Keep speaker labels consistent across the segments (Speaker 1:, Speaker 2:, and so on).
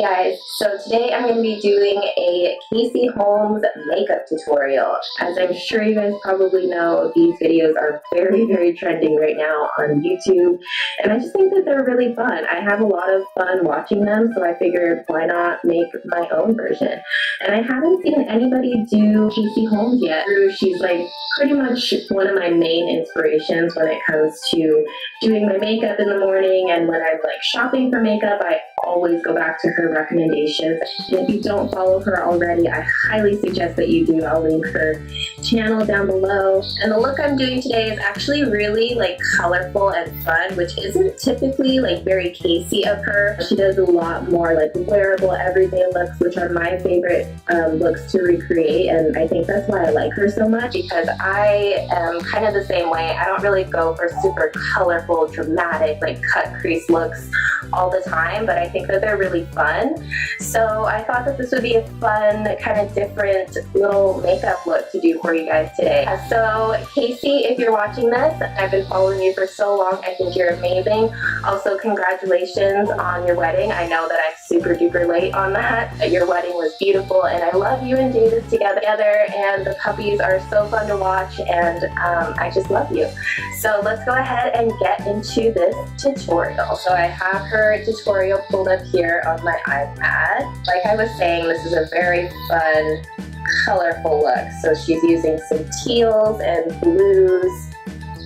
Speaker 1: guys, so today I'm going to be doing a Casey Holmes makeup tutorial. As I'm sure you guys probably know, these videos are very trending right now on YouTube, and I just think that they're really fun. I have a lot of fun watching them, so I figured why not make my own version. And I haven't seen anybody do Casey Holmes yet. She's like pretty much one of my main inspirations when it comes to doing my makeup in the morning, and when I'm like shopping for makeup, I always go back to her recommendations. And if you don't follow her already, I highly suggest that you do. I'll link her channel down below. And the look I'm doing today is actually really like colorful and fun, which isn't typically like very Casey of her. She does a lot more like wearable everyday looks, which are my favorite looks to recreate, and I think that's why I like her so much, because I am kind of the same way. I don't really go for super colorful, dramatic, like cut crease looks all the time, but I think that they're really fun. So I thought that this would be a fun, kind of different little makeup look to do for you guys today. So Casey, if you're watching this, I've been following you for so long. I think you're amazing. Also, congratulations on your wedding. I know that I'm super duper late on that. Your wedding was beautiful, and I love you and David together, and the puppies are so fun to watch, and I just love you. So let's go ahead and get into this tutorial. So I have her tutorial pulled up here on my iPad. Like I was saying, this is a very fun, colorful look. So she's using some teals and blues.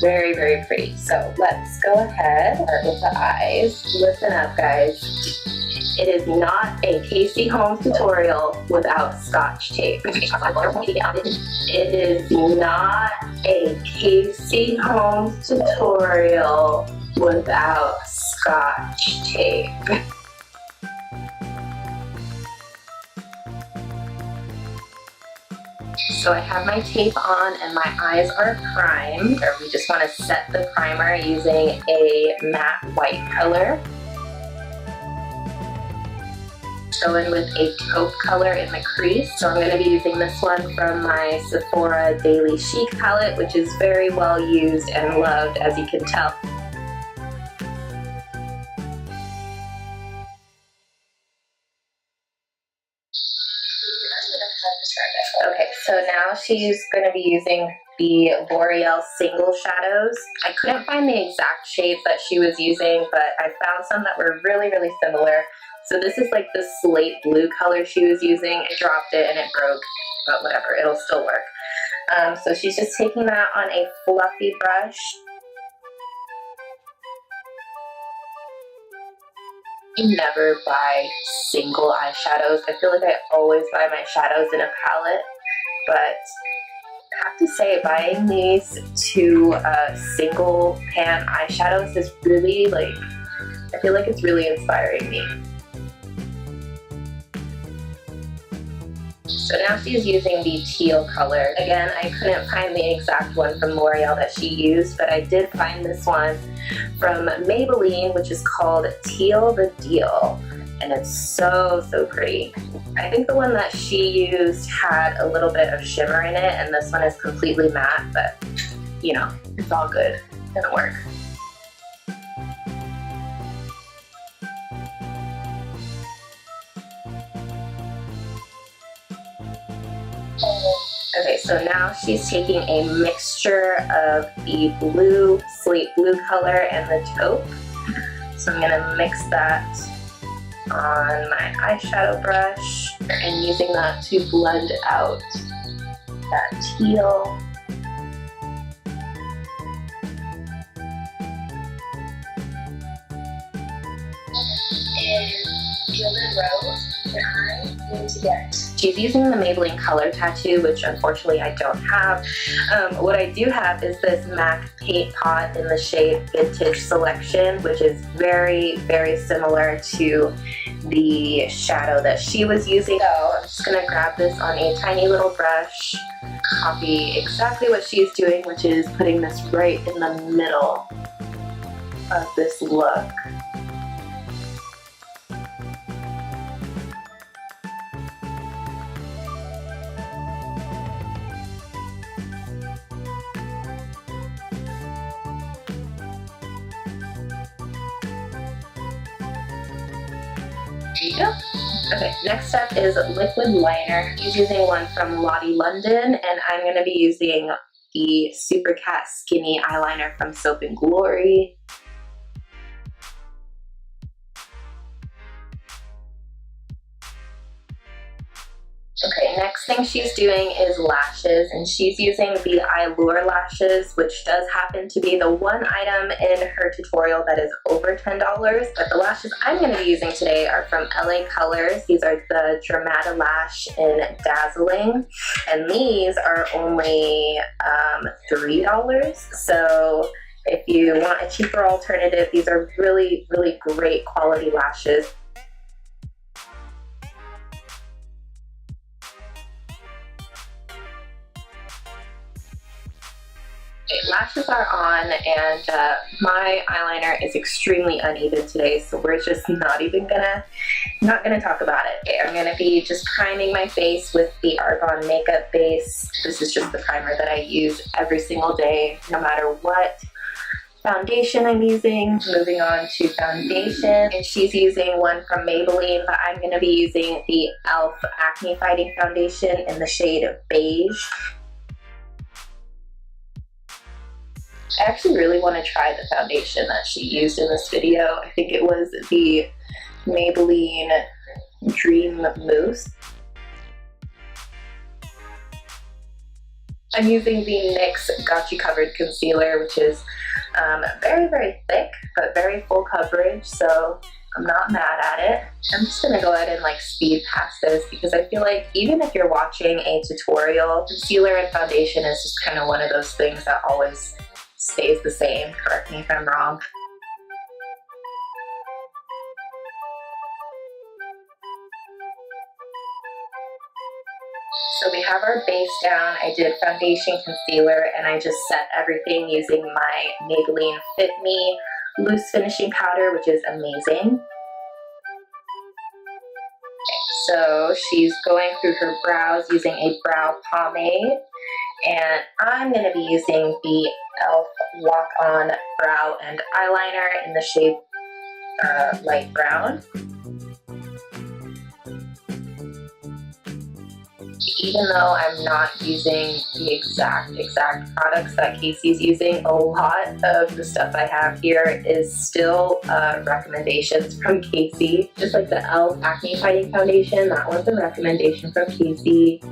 Speaker 1: Very pretty. So let's go ahead, start with the eyes. Listen up, guys. It is not a Casey Holmes tutorial without Scotch tape. It is not a Casey Holmes tutorial without Scotch tape. So I have my tape on and my eyes are primed. We just want to set the primer using a matte white color. Go in with a taupe color in the crease. So I'm going to be using this one from my Sephora Daily Chic palette, which is very well used and loved, as you can tell. Okay, so now she's going to be using the L'Oreal single shadows. I couldn't find the exact shape that she was using, but I found some that were really similar. So this is like the slate blue color she was using. I dropped it and it broke, but whatever, it'll still work. So she's just taking that on a fluffy brush. I never buy single eyeshadows. I feel like I always buy my shadows in a palette, but I have to say buying these two single pan eyeshadows is really like, I feel like it's really inspiring me. So now she's using the teal color. Again, I couldn't find the exact one from L'Oreal that she used, but I did find this one from Maybelline, which is called Teal the Deal. And it's so pretty. I think the one that she used had a little bit of shimmer in it, and this one is completely matte, but you know, it's all good. It's gonna work. Okay, so now she's taking a mixture of the blue, slate blue color and the taupe. So I'm gonna mix that on my eyeshadow brush and using that to blend out that teal. And Gilded Rose that I need to get. She's using the Maybelline Color Tattoo, which unfortunately I don't have. What I do have is this MAC paint pot in the shade Vintage Selection, which is very similar to the shadow that she was using. So I'm just gonna grab this on a tiny little brush, copy exactly what she's doing, which is putting this right in the middle of this look. you go. Okay, next up is liquid liner. He's using one from Lottie London, and I'm going to be using the SuperCat Skinny Eyeliner from Soap & Glory. Okay, next thing she's doing is lashes, and she's using the Eyelure lashes, which does happen to be the one item in her tutorial that is over $10, but the lashes I'm going to be using today are from LA Colors. These are the DramatiLash in Dazzling, and these are only $3, so if you want a cheaper alternative, these are really, really great quality lashes. Okay, lashes are on, and my eyeliner is extremely uneven today, so we're just not gonna talk about it. Okay, I'm gonna be just priming my face with the Arbonne makeup base. This is just the primer that I use every single day, no matter what foundation I'm using. Moving on to foundation, and she's using one from Maybelline, but I'm gonna be using the e.l.f. Acne Fighting Foundation in the shade Beige. I actually really want to try the foundation that she used in this video. I think it was the Maybelline Dream Mousse. I'm using the NYX Got You Covered Concealer, which is very, very thick, but very full coverage, so I'm not mad at it. I'm just gonna go ahead and like speed past this because I feel like even if you're watching a tutorial, concealer and foundation is just kind of one of those things that always stays the same. Correct me if I'm wrong. So we have our base down. I did foundation, concealer, and I just set everything using my Maybelline FitMe loose finishing powder, which is amazing. So she's going through her brows using a brow pomade, and I'm going to be using the e.l.f. Lock On Brow and Eyeliner in the shade light brown. Even though I'm not using the exact products that Casey's using, a lot of the stuff I have here is still recommendations from Casey. Just like the e.l.f. Acne Fighting Foundation, that one's a recommendation from Casey.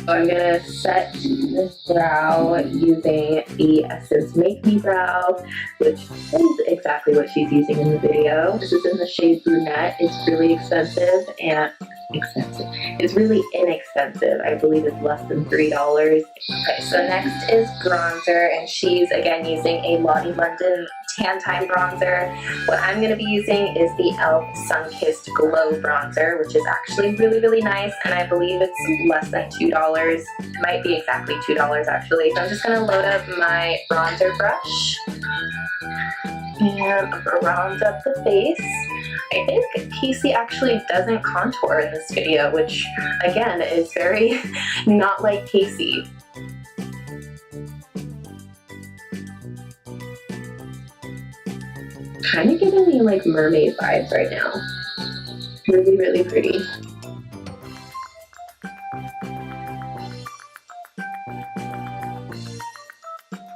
Speaker 1: So I'm gonna set this brow using the Essence Make Me Brow, which is exactly what she's using in the video. This is in the shade Brunette. It's really expensive and it's really inexpensive. I believe it's less than $3. Okay, so next is bronzer, and she's again using a Lottie London Tan Time bronzer. What I'm going to be using is the e.l.f. Sunkissed Glow bronzer, which is actually really, really nice, and I believe it's less than $2. It might be exactly $2 actually. So I'm just going to load up my bronzer brush and bronze up the face. I think Casey actually doesn't contour in this video, which again is very not like Casey. Kind of giving me like mermaid vibes right now. Really, really pretty.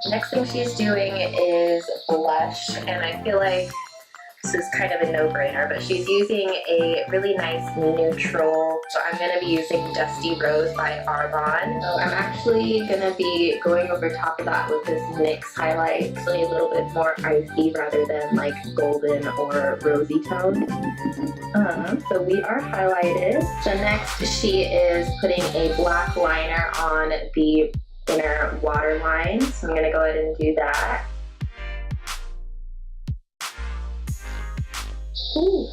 Speaker 1: Next thing she's doing is blush, and I feel like this is kind of a no-brainer, but she's using a really nice neutral. So I'm going to be using Dusty Rose by Arbonne. So I'm actually going to be going over top of that with this NYX highlight, really a little bit more icy rather than like golden or rosy tone. So we are highlighted. So next she is putting a black liner on the inner waterline. So I'm going to go ahead and do that. Ooh.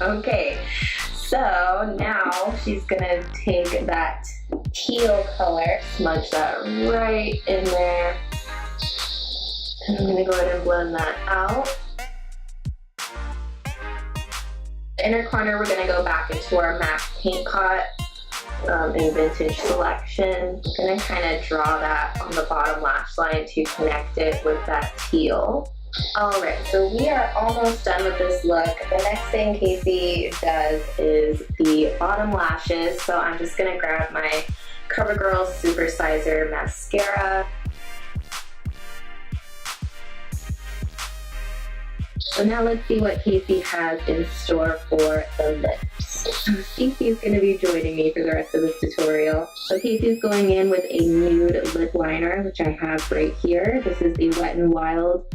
Speaker 1: Okay, so now she's gonna take that teal color, smudge that right in there, and I'm gonna go ahead and blend that out. The inner corner, we're gonna go back into our MAC paint pot in Vintage Selection. I'm gonna kind of draw that on the bottom lash line to connect it with that teal. Alright, so we are almost done with this look. The next thing Casey does is the bottom lashes, so I'm just gonna grab my Covergirl Super-Sizer mascara. So now let's see what Casey has in store for the lips. Casey is going to be joining me for the rest of this tutorial. So Casey's going in with a nude lip liner, which I have right here. This is the Wet n Wild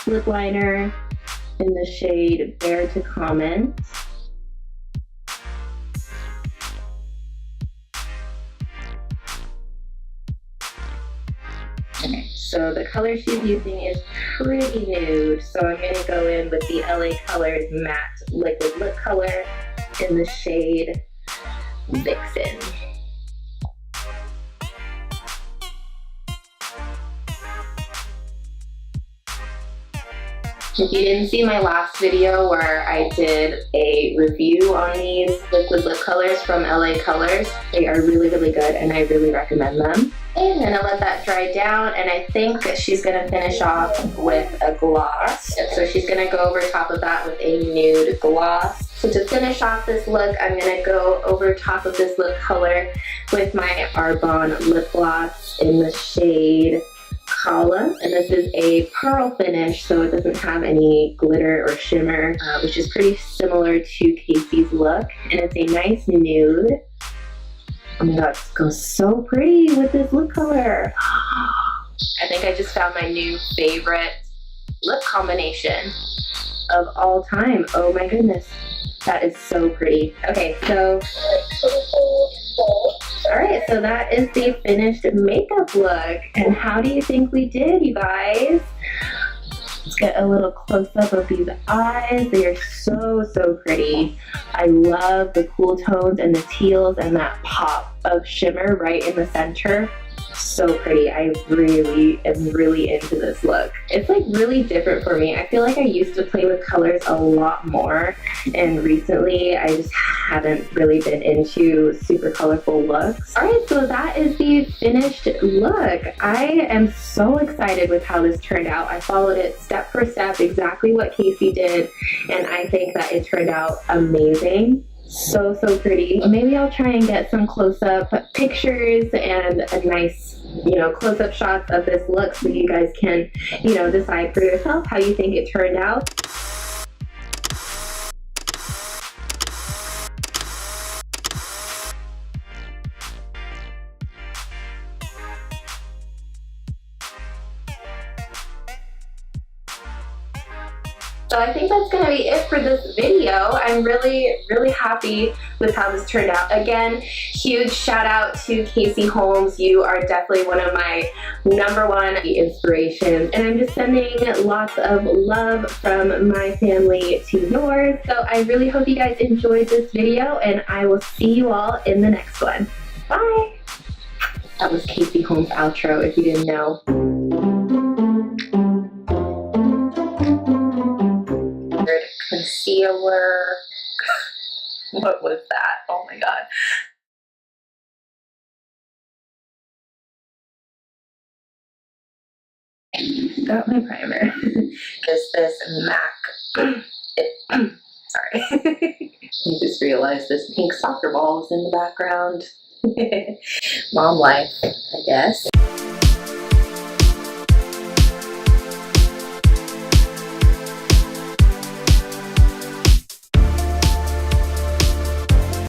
Speaker 1: lip liner in the shade Bare to Comment. Okay, so the color she's using is pretty nude, so I'm going to go in with the LA Colors Matte Liquid Lip Color in the shade Vixen. If you didn't see my last video where I did a review on these liquid lip colors from LA Colors, they are really, really good and I really recommend them. And then I'll let that dry down, and I think she's going to finish off with a gloss. So she's going to go over top of that with a nude gloss. So to finish off this look, I'm going to go over top of this lip color with my Arbonne lip gloss in the shade Kala, and this is a pearl finish, so it doesn't have any glitter or shimmer, which is pretty similar to Casey's look, and it's a nice nude. Oh my god, it goes so pretty with this lip color. I think I just found my new favorite lip combination of all time. Oh my goodness, that is so pretty. Okay, so alright, so that is the finished makeup look. And how do you think we did, you guys? Let's get a little close-up of these eyes. They are so, so pretty. I love the cool tones and the teals and that pop of shimmer right in the center. So pretty. I really am really into this look. It's like really different for me. I feel like I used to play with colors a lot more, and recently I just haven't really been into super colorful looks. Alright, so that is the finished look. I am so excited with how this turned out. I followed it step for step, exactly what Casey did, and I think that it turned out amazing. So, so pretty. Maybe I'll try and get some close-up pictures and a nice, close-up shots of this look so you guys can, decide for yourself how you think it turned out. So I think that's going to be it for this video. I'm really, really happy with how this turned out. Again, huge shout out to Casey Holmes. You are definitely one of my #1 inspirations. And I'm just sending lots of love from my family to yours. So I really hope you guys enjoyed this video, and I will see you all in the next one. Bye! That was Casey Holmes' outro, if you didn't know. Concealer. What was that? Oh my god. Got my primer. Is this MAC? Sorry. I just realized this pink soccer ball is in the background. Mom life, I guess.